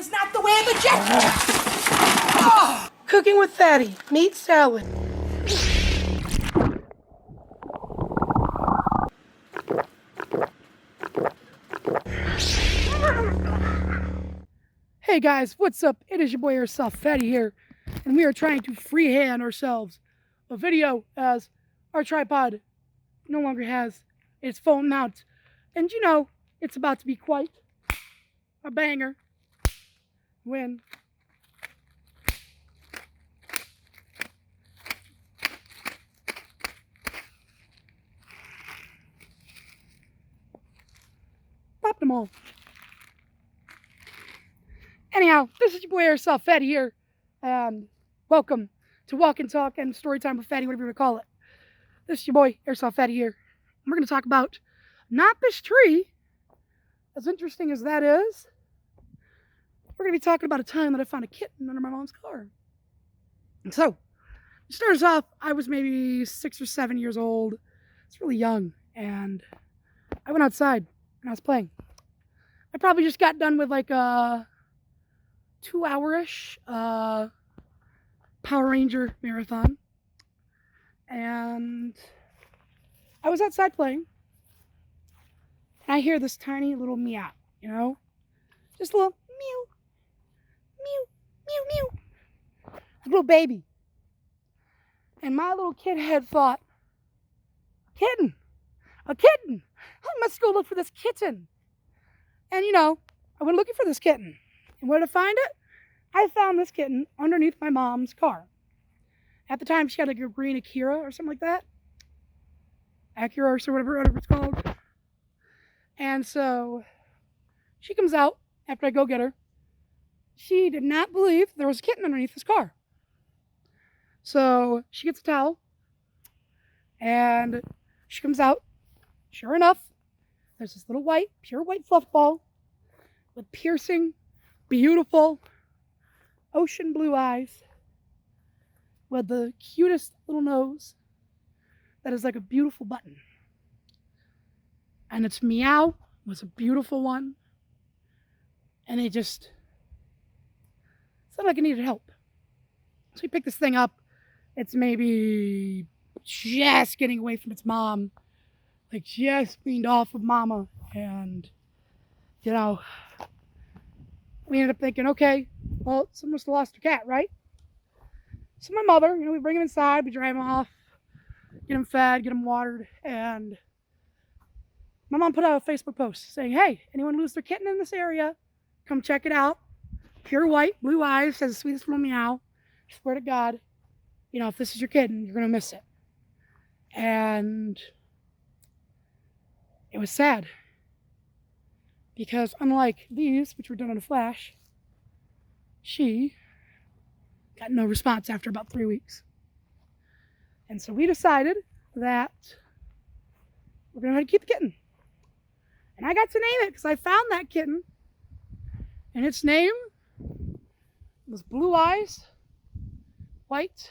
is not the way of the jet. Oh. Cooking with Fatty, meat salad. Hey guys, what's up? It is your boy Airsoftfatty here, and we are trying to freehand ourselves a video as our tripod no longer has its phone mount. And you know, it's about to be quite a banger when pop them all. Anyhow, this is your boy Airsoftfatty here, and welcome to Walk and Talk and Storytime with Fatty, whatever you want to call it. This is your boy Airsoftfatty here. We're going to talk about not this tree, as interesting as that is. We're going to be talking about a time that I found a kitten under my mom's car. And so, to start us off, I was maybe 6 or 7 years old. It's really young, and I went outside and I was playing. I probably just got done with like a 2-hour-ish Power Ranger marathon, and I was outside playing, and I hear this tiny little meow, you know, just a little meow, meow, meow, meow, like a little baby. And my little kid head thought, a kitten, I must go look for this kitten. And you know, I went looking for this kitten. And where to find it? I found this kitten underneath my mom's car. At the time, she had like a green Akira or something like that. Acura or whatever it's called. And so she comes out after I go get her. She did not believe there was a kitten underneath this car. So she gets a towel and she comes out. Sure enough, there's this little white, pure white fluff ball with piercing, beautiful, ocean blue eyes with the cutest little nose that is like a beautiful button. And its meow was a beautiful one. And it just sounded like it needed help. So we picked this thing up. It's maybe just getting away from its mom, like just weaned off of mama. And, you know, we ended up thinking, okay, well, someone must have lost their cat, right? So my mother, you know, we bring him inside, we drive him off, get him fed, get him watered, and my mom put out a Facebook post saying, hey, anyone lose their kitten in this area, come check it out. Pure white, blue eyes, has the sweetest little meow. I swear to God, you know, if this is your kitten, you're going to miss it. And it was sad. Because unlike these, which were done in a flash, she got no response after about 3 weeks. And so we decided that we're going to keep the kitten. And I got to name it because I found that kitten. And its name was Blue Eyes, White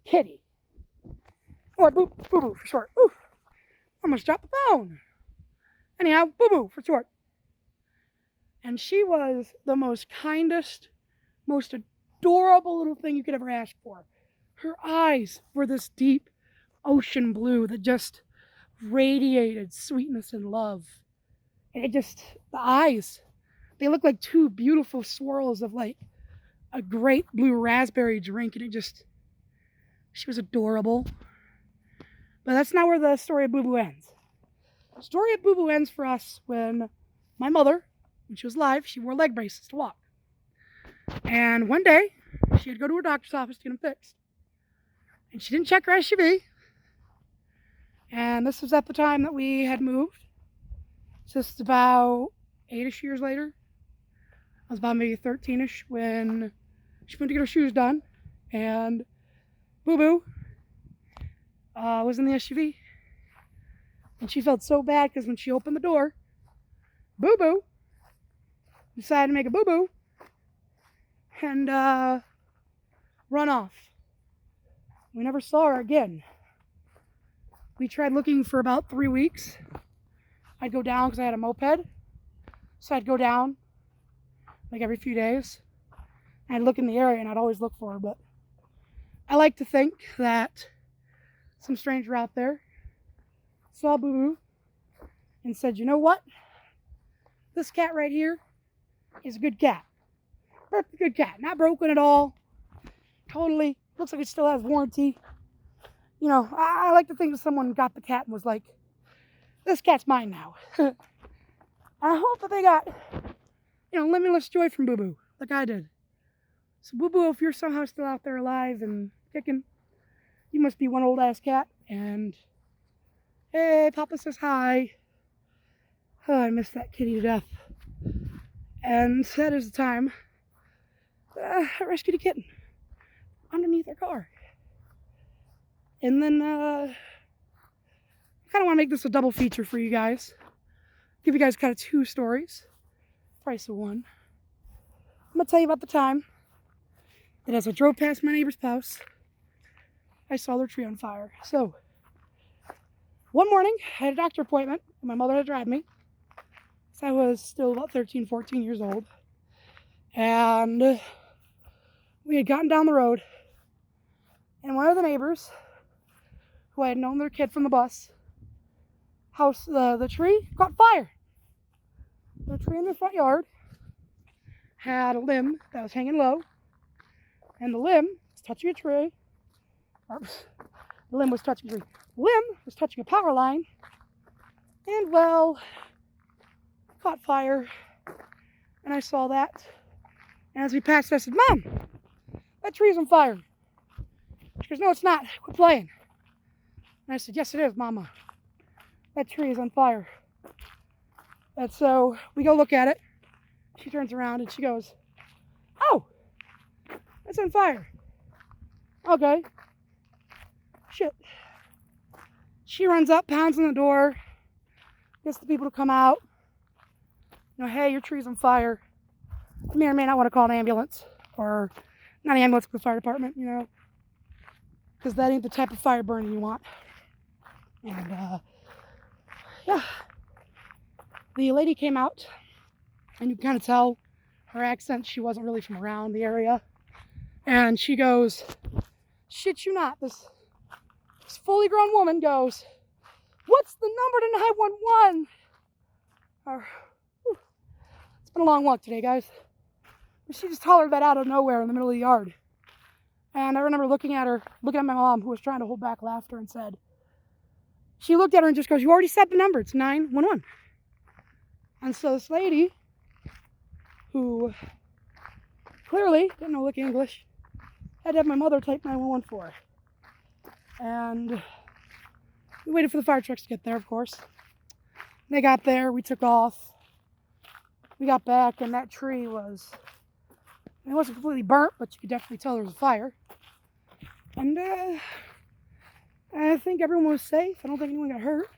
Kitty. Or Boo Boo for short. Ooh, I almost dropped the phone. Anyhow, Boo Boo for short. And she was the most kindest, most adorable little thing you could ever ask for. Her eyes were this deep ocean blue that just radiated sweetness and love. And it just, the eyes, they look like two beautiful swirls of like a great blue raspberry drink. And it just, she was adorable. But that's not where the story of Boo Boo ends. The story of Boo Boo ends for us when my mother, when she was alive, she wore leg braces to walk. And one day, she had to go to her doctor's office to get them fixed. And she didn't check her SUV. And this was at the time that we had moved. Just about 8-ish years later. I was about maybe 13-ish when she went to get her shoes done. And Boo Boo was in the SUV. And she felt so bad because when she opened the door, Boo Boo decided to make a boo-boo and run off. We never saw her again. We tried looking for about 3 weeks. I'd go down because I had a moped. So I'd go down like every few days. I'd look in the area and I'd always look for her, but I like to think that some stranger out there saw Boo Boo and said, you know what? This cat right here is a good cat. Perfect good cat. Not broken at all. Totally. Looks like it still has warranty. You know, I like to think that someone got the cat and was like, this cat's mine now. I hope that they got, you know, limitless joy from Boo Boo, like I did. So Boo Boo, if you're somehow still out there alive and kicking, you must be one old ass cat. And hey, Papa says hi. Oh, I miss that kitty to death. And that is the time I rescued a kitten underneath our car. And then I kind of want to make this a double feature for you guys. Give you guys kind of two stories. Price of one. I'm going to tell you about the time that as I drove past my neighbor's house, I saw their tree on fire. So, one morning, I had a doctor appointment, and my mother had to drive me. So I was still about 13, 14 years old. And we had gotten down the road, and one of the neighbors, who I had known their kid from the bus, house, the tree caught fire. The tree in the front yard had a limb that was hanging low, and the limb was touching a tree. The limb was touching a tree. The limb was touching a power line, and well, caught fire. And I saw that. And as we passed, I said, Mom, that tree's on fire. She goes, no, it's not. Quit playing. And I said, yes, it is, Mama. That tree is on fire. And so we go look at it. She turns around and she goes, oh, it's on fire. Okay. Shit. She runs up, pounds on the door, gets the people to come out. You know, hey, your tree's on fire. You may or may not want to call an ambulance, or not an ambulance, but the fire department, you know, because that ain't the type of fire burning you want. And yeah, the lady came out, and you can kind of tell her accent, she wasn't really from around the area. And she goes, shit you not, this fully grown woman goes, what's the number to 911? It's been a long walk today, guys. But she just hollered that out of nowhere in the middle of the yard. And I remember looking at my mom, who was trying to hold back laughter, and said, she looked at her and just goes, you already said the number, it's 911. And so this lady, who clearly didn't know lick English, had to have my mother type 911 for her. And we waited for the fire trucks to get there, of course. They got there, we took off. We got back, and that tree was, it wasn't completely burnt, but you could definitely tell there was a fire. And I think everyone was safe. I don't think anyone got hurt.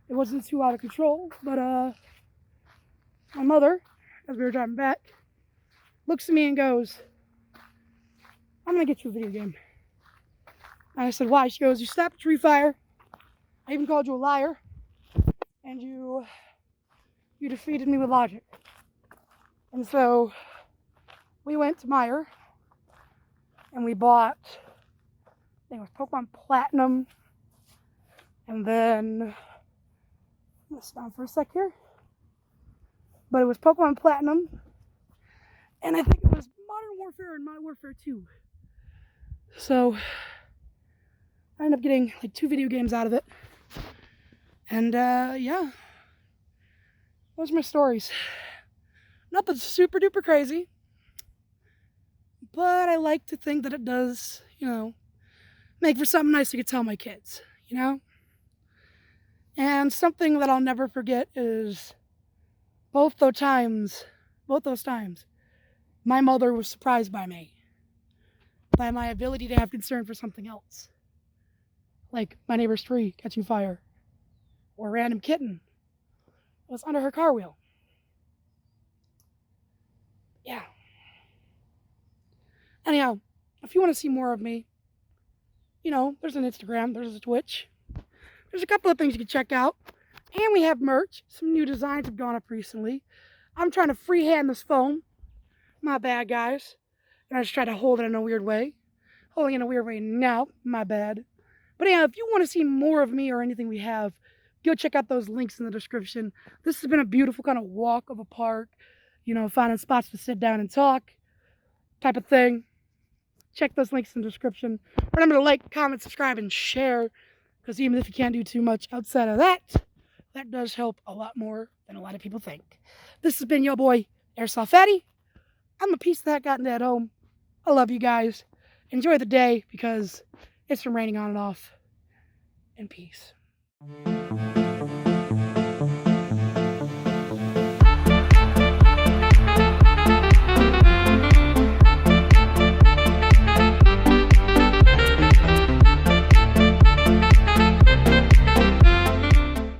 It wasn't too out of control, but my mother, as we were driving back, looks at me and goes, I'm gonna get you a video game. And I said, why? She goes, you stopped a tree fire. I even called you a liar. And you defeated me with logic. And so we went to Meijer and we bought, I think it was Pokemon Platinum. And then, let's stop for a sec here. But it was Pokemon Platinum. And I think it was Modern Warfare and Modern Warfare 2. So I ended up getting like 2 video games out of it. And yeah, those are my stories. Nothing super duper crazy, but I like to think that it does, you know, make for something nice to get tell my kids, you know? And something that I'll never forget is both those times, my mother was surprised by me, by my ability to have concern for something else. Like my neighbor's tree catching fire, or a random kitten was under her car wheel. Yeah. Anyhow, if you want to see more of me, you know, there's an Instagram, there's a Twitch. There's a couple of things you can check out. And we have merch. Some new designs have gone up recently. I'm trying to freehand this phone. My bad, guys. And I just tried to hold it in a weird way. Holding it in a weird way now. My bad. But yeah, if you want to see more of me or anything we have, go check out those links in the description. This has been a beautiful kind of walk of a park, you know, finding spots to sit down and talk type of thing. Check those links in the description. Remember to like, comment, subscribe, and share, because even if you can't do too much outside of that, that does help a lot more than a lot of people think. This has been your boy, Airsoftfatty. I'm a piece of that gotten at home. I love you guys. Enjoy the day, because it's been raining on and off. And peace.